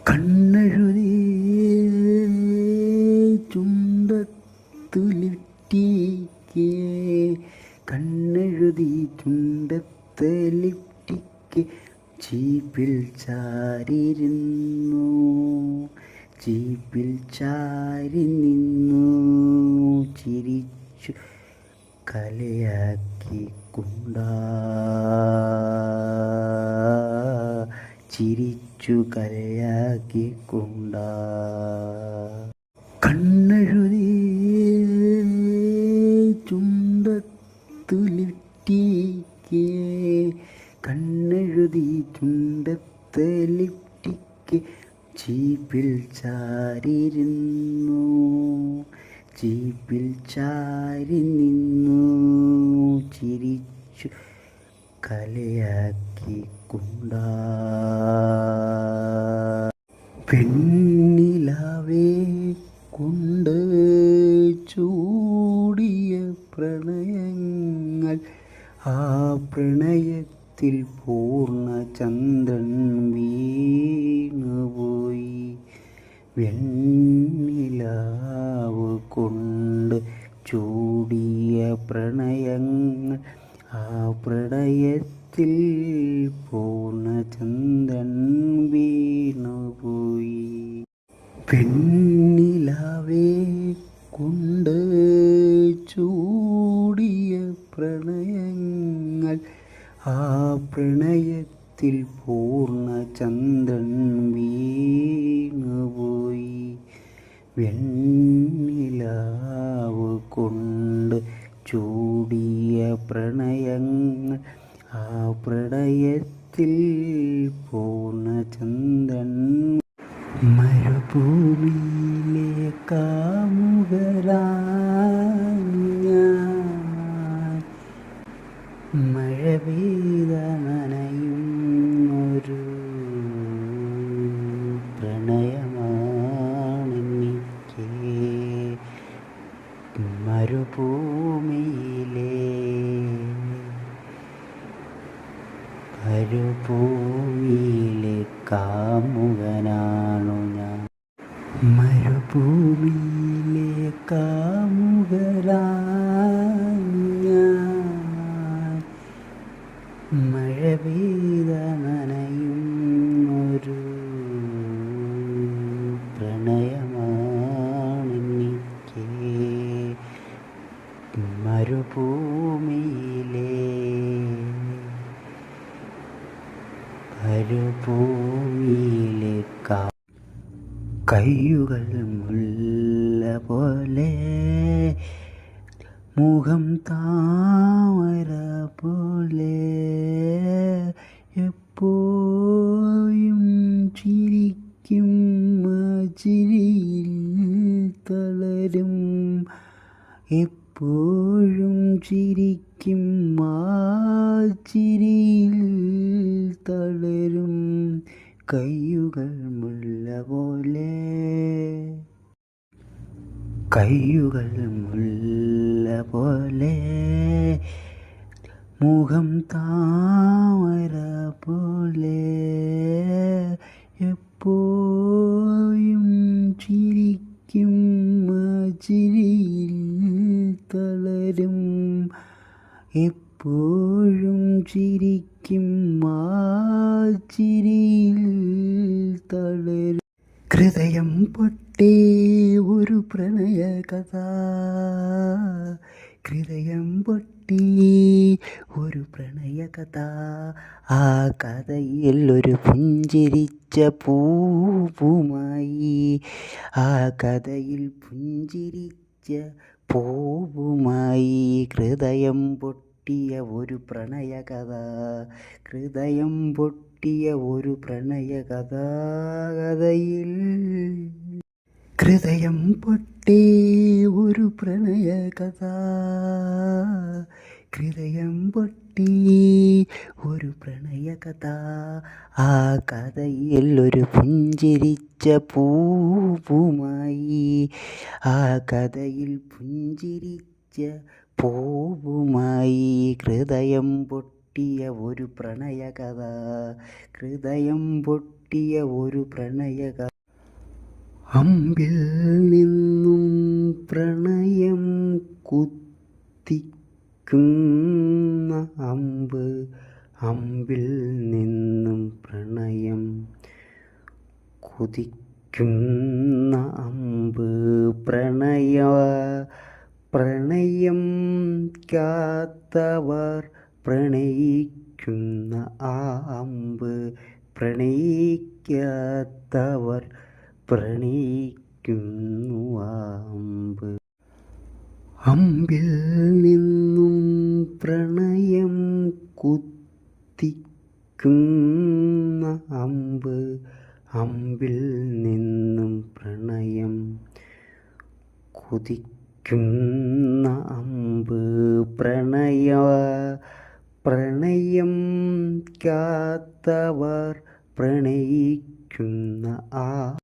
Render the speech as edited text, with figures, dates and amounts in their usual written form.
കണ്ണെഴുതി ചുണ്ടത്തുലിറ്റിക്ക് കണ്ണെഴുതി ചുണ്ടത്തലിറ്റിക്ക് ചീപ്പിൽ ചാരിരുന്നു ചീപ്പിൽ ചാരി നിന്നു ചിരിച്ചു കലയാക്കിക്കൊണ്ടാ ചിരിച്ചു കലയാക്കിക്കൊണ്ടാ കണ്ണെഴുതി ചുണ്ടത്തുലിറ്റിക്ക് കണ്ണെഴുതി ചുണ്ടത്തലിറ്റിക്ക് ചീപ്പിൽ ചാരിരുന്നു ചീപ്പിൽ ചാരി നിന്നു ചിരിച്ചു കലയാക്കിക്കൊണ്ടാ പെണ്ണിലാവേ കൊണ്ട് ചൂടിയ പ്രണയങ്ങൾ ആ പ്രണയത്തിൽ പൂർണ്ണചന്ദ്രൻ വീണുപോയി വെണ്ണിലാവ് കൊണ്ട് ചൂടിയ പ്രണയങ്ങൾ ആ പ്രണയത്തിൽ പൂർണ്ണചന്ദ്രൻ വീണുപോയി പെണ്ണിലാവേ കൊണ്ട് ചൂടിയ പ്രണയങ്ങൾ ആ പ്രണയത്തിൽ പൂർണ്ണചന്ദ്രൻ വീണുപോയി വെണ്ണിലാവ് കൊണ്ട് ചൂടിയ പ്രണയങ്ങൾ ആ പ്രണയത്തിൽ പൂർണ്ണചന്ദ്രൻ മരുഭൂമിയിലെ കാമുകരാണ് ഞാൻ മഴ പെയ്ത നനയുന്നൊരു പ്രണയമാണെനിക്ക് മരുഭൂമിയിലെ കാമുകനാണു ഞാൻ മരുഭൂമിയിലെ കാമുകനാണു ഞാൻ മഴ പെയ്ത നനയുന്നൊരു പ്രണയമാണെനിക്ക് മരുഭൂമിയിലെ കയ്യുകൾ മുല്ല പോലെ മുഖം താമര പോലെ എപ്പോഴും ചിരിക്കും ചിരിയിൽ തളരും എപ്പോഴും ചിരിക്കും ചിരിയിൽ തളരും കയ്യുകൾ മുല്ല പോലെ കയ്യുകൾ മുല്ല പോലെ മുഖം താമര പോലെ എപ്പോഴും ചിരിക്കും ചിരിയിൽ തളരും എപ്പോഴും ചിരിക്കും ചിരിയിൽ തളരും ഹൃദയം പൊട്ടി ഒരു പ്രണയ കഥ ഹൃദയം പൊട്ടി ഒരു പ്രണയ കഥ ആ കഥയിൽ ഒരു പുഞ്ചിരിച്ച പൂവുമായി ആ കഥയിൽ പുഞ്ചിരിച്ച പൂവുമായി ഹൃദയം പൊട്ടിയ ഒരു പ്രണയ കഥ ഹൃദയം പൊട്ടിയ ഒരു പ്രണയ കഥ കഥയിൽ ഹൃദയം പൊട്ടി ഒരു പ്രണയ കഥ ഹൃദയം പൊട്ടി ഒരു പ്രണയ കഥ ആ കഥയിൽ ഒരു പുഞ്ചിരിച്ച പൂവുമായി ആ കഥയിൽ പുഞ്ചിരിച്ച പൂവുമായി ഹൃദയം പൊട്ടിയ ഒരു പ്രണയ കഥ ഹൃദയം പൊട്ടി കിട്ടിയ ഒരു പ്രണയക അമ്പിൽ നിന്നും പ്രണയം കുത്തിക്കുന്ന അമ്പ്, അമ്പിൽ നിന്നും പ്രണയം കുതിക്കുന്ന അമ്പ്, പ്രണയം കാത്തവർ പ്രണയിക്കുന്ന ആ അമ്പ്, പ്രണയിക്കാത്തവർ പ്രണയിക്കുന്നു ആ അമ്പ്. അമ്പിൽ നിന്നും പ്രണയം കുത്തിക്കുന്ന അമ്പ്, അമ്പിൽ നിന്നും പ്രണയം കുതിക്കുന്ന അമ്പ്, പ്രണയം കാത്തവർ പ്രണയിക്കുന്ന ആ